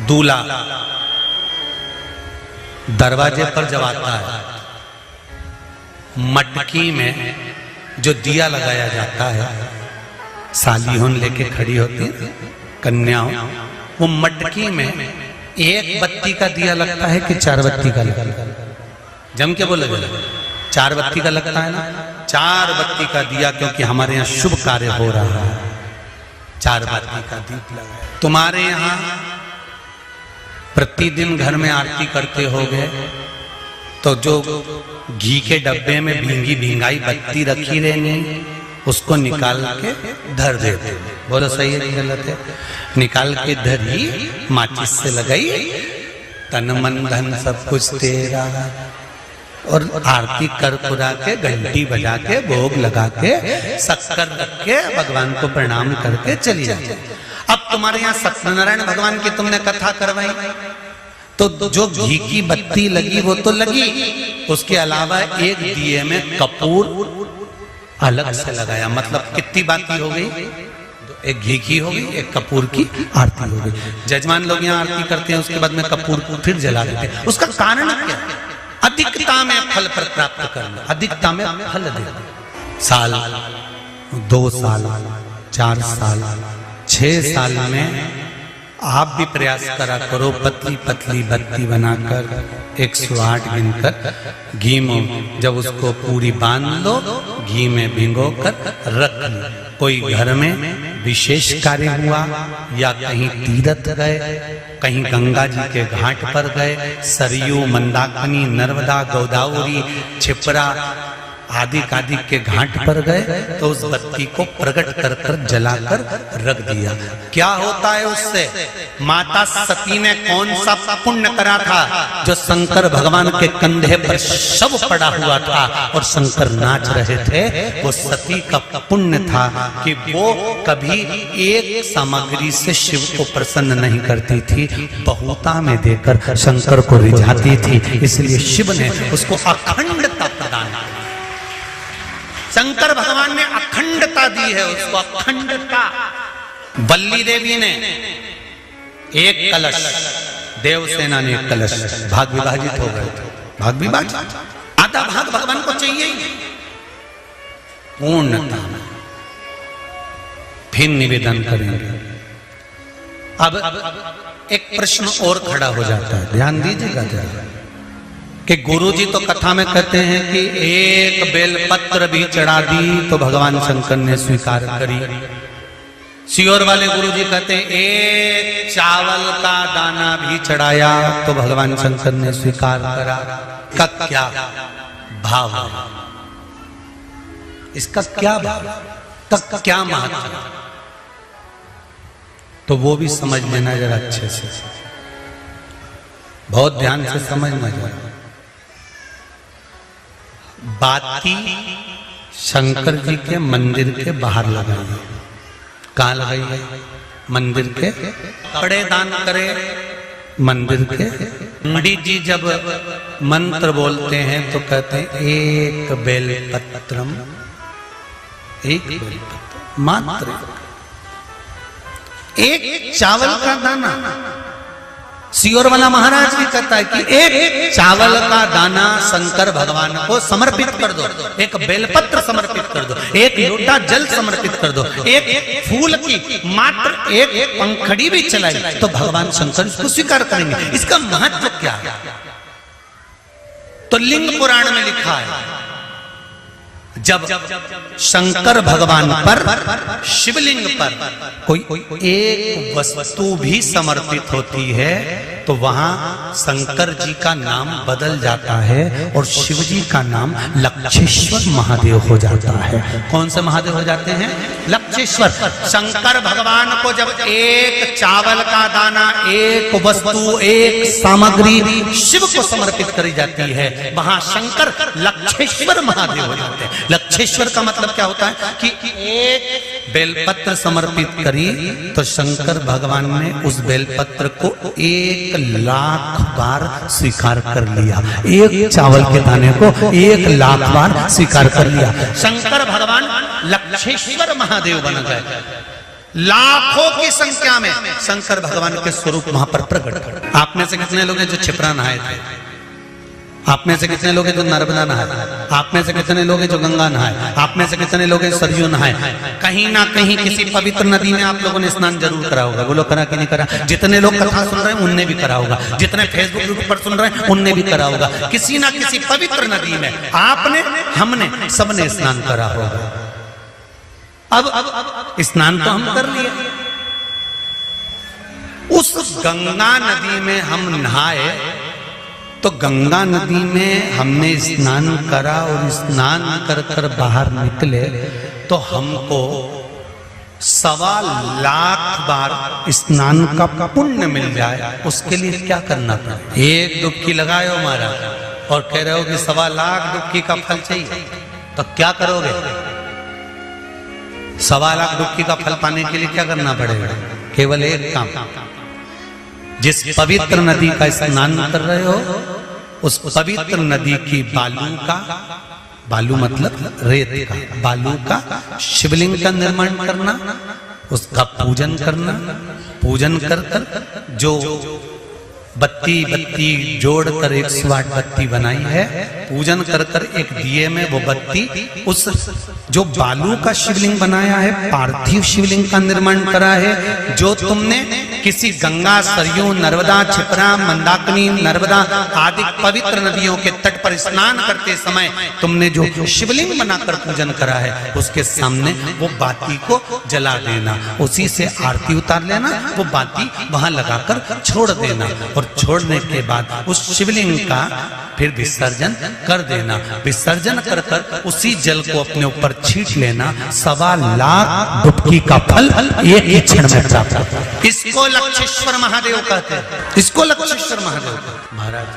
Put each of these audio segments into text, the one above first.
दूल्हा दरवाजे पर जब आता है, मटकी में जो दिया लगाया जाता है, सालीहों लेके खड़ी होती है कन्याओं, वो मटकी में एक बत्ती का दिया लगता है कि 4 बत्ती का लगता है? जम के बोले 4 बत्ती का लगता है ना। 4 बत्ती का दिया, क्योंकि हमारे यहाँ शुभ कार्य हो रहा है, 4 बत्ती का दीप लगाया। तुम्हारे यहाँ प्रतिदिन घर में आरती करते होगे, तो जो घी के डब्बे में भींगी भींगाई बत्ती रखी रहेंगी, उसको निकाल के धर देते। बोलो सही है कि गलत है? निकाल के धरी, माचिस से लगाई, तन मन धन सब कुछ तेरा, और आरती कर कुरा के, घंटी बजा के, भोग लगा के, शक्कर रख के, भगवान को प्रणाम करके चली जाती। अब तुम्हारे यहाँ सत्यनारायण भगवान की तुमने कथा करवाई, तो जो घी की बत्ती लगी वो तो लगी, उसके अलावा एक दिए में कपूर अलग से लगाया। मतलब कितनी बाती हो गई? एक घी की हो गई, एक कपूर की आरती हो गई। जजमान लोग यहाँ आरती करते हैं, उसके बाद में कपूर को फिर जला देते हैं। उसका कारण क्या? अधिकता में फल पर प्राप्त करना, अधिकता में फल देना। साल, 2 साल, 4 साल, 6 साल में आप भी प्रयास करा करो, पतली पतली बत्ती बनाकर 108 गिनकर घी में जब उसको पूरी बांध लो, घी में भिगो कर रख लो। कोई घर में विशेष कार्य हुआ, या कहीं तीर्थ गए, कहीं गंगा जी के घाट पर गए, सरयू, मंदाकिनी, नर्मदा, गोदावरी, छिपरा आदि कादि के घाट पर गए, तो उस बत्ती को प्रकट कर कर जलाकर रख दिया। क्या होता है उससे? माता सती ने कौन सा पुण्य करा था? जो शंकर भगवान के कंधे पर शव पड़ा हुआ था और शंकर नाच रहे थे, वो सती का पुण्य था कि वो कभी एक सामग्री से शिव को प्रसन्न नहीं करती थी, बहुता में देकर शंकर को रिझाती थी। इसलिए शिव ने उसको अखंडता प्रदान की। शंकर भगवान ने अखंडता दी है उसको, अखंडता। वल्ली देवी ने एक कलश, देवसेना ने एक कलश, भाग विभाजित हो गए थे, भाग विभाजित, आधा भाग भगवान को चाहिए ही पूर्णता। फिर निवेदन करेंगे। अब एक प्रश्न और खड़ा हो जाता है, ध्यान दीजिएगा जरा, कि गुरुजी तो कथा में कहते हैं कि एक बेलपत्र भी चढ़ा दी तो भगवान शंकर ने स्वीकार करी। सियोर वाले गुरुजी कहते हैं एक चावल का दाना भी चढ़ाया तो भगवान शंकर ने स्वीकार करा। का क्या भाव है? इसका क्या भाव, का क्या महत्व? तो वो भी समझ लेना जरा अच्छे से, बहुत ध्यान से समझना जरा। बाती शंकर जी के मंदिर के बाहर लगाई है। कहाँ लगाई है? मंदिर के। कपड़े दान करे मंदिर के। पंडित जी जब मंत्र बोलते हैं तो कहते हैं एक बेलपत्रम, एक बेलपत्र मात्र, एक चावल का दाना। सियोर वाला महाराज भी कहता है कि एक चावल का दाना शंकर भगवान को समर्पित कर दो, एक बेलपत्र समर्पित कर दो, एक लोटा जल समर्पित कर दो, एक फूल की मात्र एक पंखड़ी भी चलाई तो भगवान शंकर इसको स्वीकार करेंगे। इसका महत्व क्या है? तो लिंग पुराण में लिखा है, जब शंकर भगवान पर, शिवलिंग पर कोई एक वस्तु भी समर्पित होती है तो वहां शंकर जी का नाम बदल जाता है और शिव जी का नाम लक्षेश्वर महादेव हो जाता है। कौन से महादेव हो जाते हैं? लक्षेश्वर। शंकर भगवान को जब एक चावल का दाना, एक वस्तु, एक सामग्री शिव को समर्पित करी जाती है, वहां शंकर लक्षेश्वर महादेव हो जाते हैं। लक्षेश्वर का मतलब क्या होता है कि एक बेलपत्र समर्पित करी तो शंकर भगवान ने उस बेलपत्र को 1,00,000 बार स्वीकार कर लिया। एक चावल के दाने को 1,00,000 बार स्वीकार कर लिया। शंकर भगवान लक्षेश्वर महादेव बन गए। लाखों की संख्या में शंकर भगवान के स्वरूप वहां पर प्रकट। आप में से कितने लोग हैं जो क्षिप्रा नहाए थे? आप में से कितने लोग हैं जो नर्मदा नहाए? आप में से कितने लोग हैं जो गंगा नहाए? आप में से कितने लोग हैं सरयू नहाए? कहीं ना कहीं किसी पवित्र नदी में आप लोगों ने स्नान जरूर करा होगा। बोलो करा कि नहीं करा? जितने लोग कथा सुन रहे हैं उनने भी करा होगा, जितने फेसबुक यूट्यूब पर सुन रहे हैं उनने भी करा होगा। किसी ना किसी पवित्र नदी में आपने, हमने, सबने स्नान करा होगा। अब स्नान तो हम कर लिए, उस गंगा नदी में हम नहाए, तो गंगा नदी में हमने स्नान करा और स्नान कर कर बाहर निकले तो हमको 1.25 लाख बार स्नान का पुण्य मिल जाए। उसके लिए क्या करना पड़े? एक डुबकी लगाए हो महाराज और कह रहे हो कि 1.25 लाख डुबकी का फल चाहिए, तो क्या करोगे? 1.25 लाख डुबकी का फल पाने के लिए क्या करना पड़ेगा? केवल एक काम, जिस पवित्र नदी का स्नान कर रहे हो उस पवित्र नदी की बालू का, बालू मतलब रेत का, बालू का शिवलिंग का निर्माण करना, उसका पूजन करना, पूजन कर कर जो बत्ती जोड़कर 108 बत्ती बनाई है, पूजन कर कर एक दिए में वो बत्ती, उस जो बालू का शिवलिंग बनाया है, पार्थिव शिवलिंग का निर्माण करा है, जो तुमने किसी गंगा, सरयू, नर्मदा, क्षिप्रा, मंदाकिनी, नर्मदा आदि पवित्र नदियों के तट पर स्नान करते समय तुमने जो शिवलिंग बनाकर पूजन करा है, उसके सामने वो बाती को जला देना, उसी से आरती उतार लेना, वो बाती वहां लगाकर छोड़ देना और छोड़ने के बाद उस शिवलिंग का फिर विसर्जन कर देना। विसर्जन कर कर उसी जल को अपने ऊपर छींट लेना। 1.25 लाख डुबकी का फल एक ही क्षण में प्राप्त। इसको लक्षेश्वर महादेव कहते हैं, इसको लक्षेश्वर महादेव कहते हैं। महाराज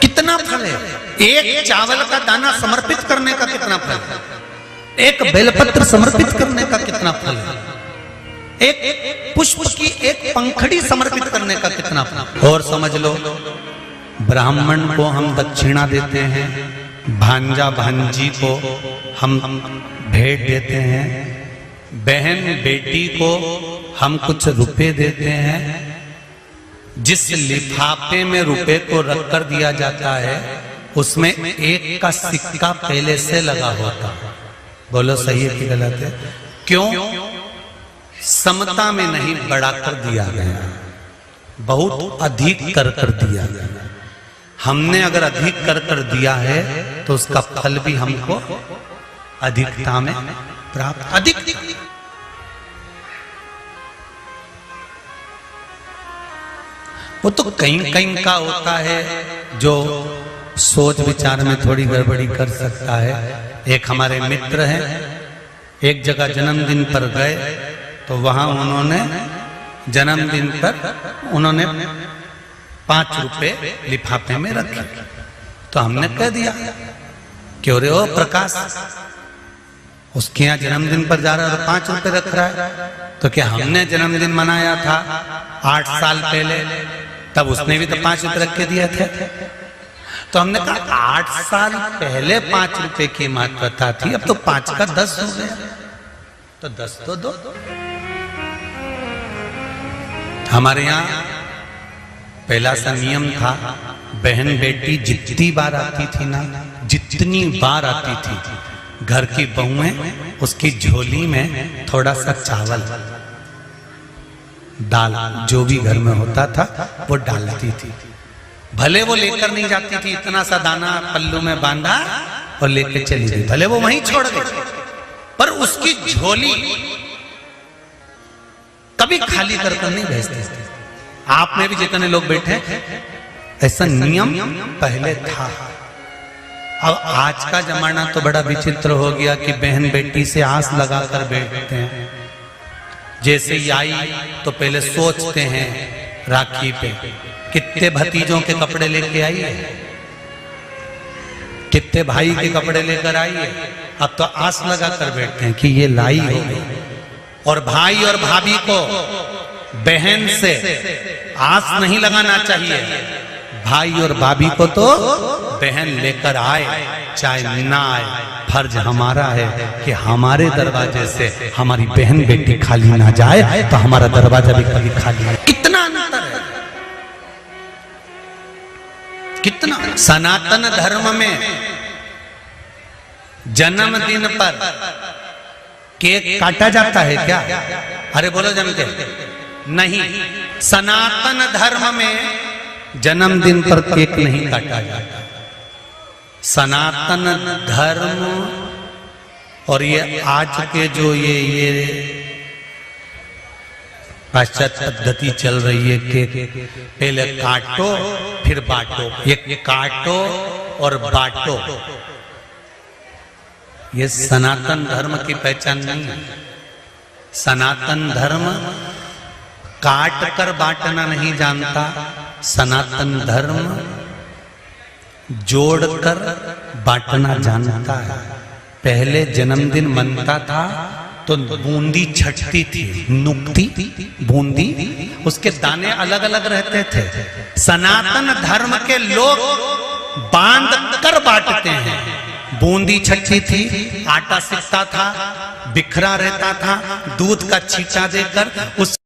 कितना फल है? एक चावल का दाना समर्पित करने का कितना फल है? एक बेलपत्र समर्पित करने का कितना फल है? एक पुष्प की एक पंखड़ी समर्पित करने का कितना फल? और समझ लो, ब्राह्मण को हम दक्षिणा देते हैं, भांजा भांजी को हम भेंट देते हैं, बहन बेटी को हम कुछ रुपए देते हैं, जिस लिफाफे में रुपए को रख कर दिया जाता है उसमें एक का सिक्का पहले से लगा होता है। बोलो सही है कि गलत है? क्यों? समता में नहीं बढ़ाकर दिया गया, बहुत अधिक कर कर दिया गया। हमने अगर अधिक कर कर दिया है तो उसका फल भी हमको अधिकता में प्राप्त। अधिक वो तो कहीं कहीं का होता है जो सोच विचार में थोड़ी गड़बड़ी कर सकता है। एक हमारे मित्र हैं, एक जगह जन्मदिन पर गए तो वहां उन्होंने जन्मदिन पर उन्होंने 5 रुपए लिफाफे में रखे। तो हमने कह दिया, क्यों रे ओ प्रकाश, उसके यहाँ जन्मदिन पर जा रहा है और 5 रुपए रख रहा है? तो क्या हमने जन्मदिन मनाया था 8 साल पहले, तब उसने भी तो 5 रुपए रख के दिए थे। तो हमने कहा 8 साल पहले 5 रुपए की महत्वता थी, अब तो 5 का 10 हो गया, तो 10 तो दो। हमारे यहाँ पहला सा नियम था, बहन बेटी जितनी बार आती थी ना, जितनी बार आती थी, घर की बहुएं उसकी झोली में थोड़ा सा चावल, दाल, जो भी घर में होता था वो डालती थी। भले वो लेकर नहीं जाती थी, इतना सा दाना पल्लू में बांधा और लेकर चली गई, भले वो वहीं छोड़ गई, पर उसकी झोली कभी खाली कर नहीं भेजते। आप में भी जितने लोग बैठे, ऐसा नियम पहले था। अब आज का जमाना तो बड़ा विचित्र हो गया कि बहन बेटी से आस लगाकर बैठते हैं। जैसे ही आई तो पहले सोचते हैं राखी पे कितने भतीजों के कपड़े लेके आई है, कितने भाई के कपड़े लेकर आई है। अब तो आस लगाकर बैठते हैं कि ये लाई हो। और भाई और भाभी को बहन से आस नहीं लगाना चाहिए, भाई और भाभी को तो बहन लेकर आए, चाहे ना आए, फर्ज हमारा है कि हमारे दरवाजे से हमारी बहन बेटी खाली ना जाए, तो हमारा दरवाजा भी कभी खाली है। कितना अंतर है, कितना। सनातन धर्म में जन्मदिन पर केक काटा जाता है क्या? अरे बोलो जम के, नहीं। सनातन धर्म में जन्मदिन पर केक नहीं काटा जाता। सनातन धर्म और ये आज के जो ये पाश्चात्य पद्धति चल रही है कि पहले काटो फिर बांटो, ये काटो और बांटो, ये सनातन धर्म की पहचान नहीं है। सनातन धर्म काट कर बांटना नहीं जानता, सनातन धर्म जोड़कर बांटना जानता है। पहले जन्मदिन मनता था तो बूंदी छटती थी, नुकती बूंदी, उसके दाने अलग अलग रहते थे। सनातन धर्म के लोग बांध कर बांटते हैं। बूंदी छटती थी, आटा सिकता था, बिखरा रहता था, दूध का छींटा देकर उस